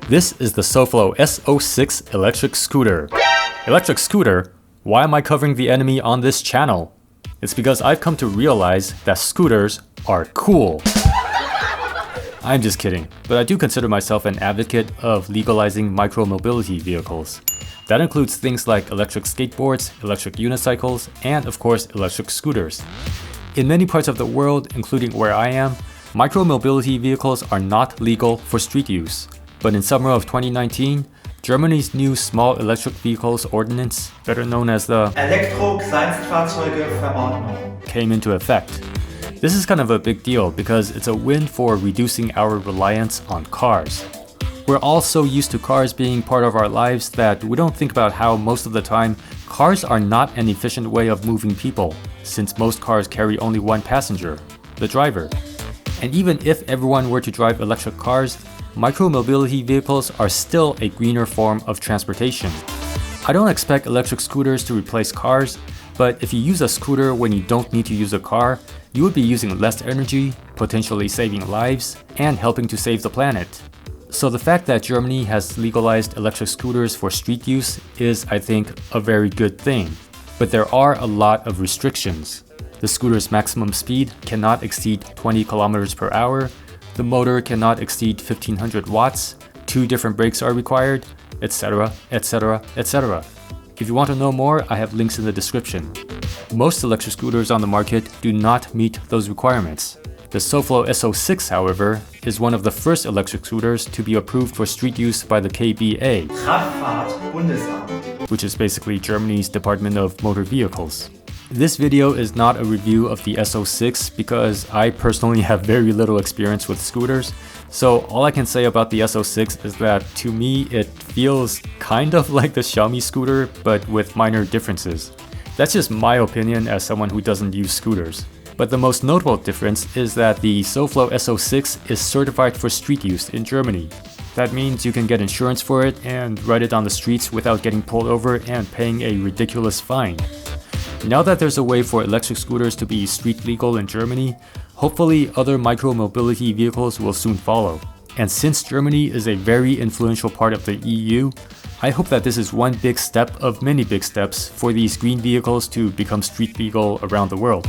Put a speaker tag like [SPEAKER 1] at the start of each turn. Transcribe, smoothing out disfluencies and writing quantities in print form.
[SPEAKER 1] This is the SoFlow SO6 electric scooter. Electric scooter? Why am I covering the enemy on this channel? It's because I've come to realize that scooters are cool. I'm just kidding, but I do consider myself an advocate of legalizing micro-mobility vehicles. That includes things like electric skateboards, electric unicycles, and of course electric scooters. In many parts of the world, including where I am, micro-mobility vehicles are not legal for street use. But in summer of 2019, Germany's new Small Electric Vehicles Ordinance, better known as the
[SPEAKER 2] Elektrokleinstfahrzeuge-Verordnung,
[SPEAKER 1] came into effect. This is kind of a big deal because it's a win for reducing our reliance on cars. We're all so used to cars being part of our lives that we don't think about how most of the time cars are not an efficient way of moving people, since most cars carry only one passenger, the driver. And even if everyone were to drive electric cars, micro-mobility vehicles are still a greener form of transportation. I don't expect electric scooters to replace cars, but if you use a scooter when you don't need to use a car, you would be using less energy, potentially saving lives, and helping to save the planet. So the fact that Germany has legalized electric scooters for street use is, I think, a very good thing. But there are a lot of restrictions. The scooter's maximum speed cannot exceed 20 kilometers per hour, the motor cannot exceed 1500 watts, 2 different brakes are required, etc, etc, etc. If you want to know more, I have links in the description. Most electric scooters on the market do not meet those requirements. The SoFlow SO6, however, is one of the first electric scooters to be approved for street use by the KBA, which is basically Germany's Department of Motor Vehicles. This video is not a review of the SO6 because I personally have very little experience with scooters, so all I can say about the SO6 is that to me it feels kind of like the Xiaomi scooter but with minor differences. That's just my opinion as someone who doesn't use scooters. But the most notable difference is that the SoFlow SO6 is certified for street use in Germany. That means you can get insurance for it and ride it on the streets without getting pulled over and paying a ridiculous fine. Now that there's a way for electric scooters to be street legal in Germany, hopefully other micro-mobility vehicles will soon follow. And since Germany is a very influential part of the EU, I hope that this is one big step of many big steps for these green vehicles to become street legal around the world.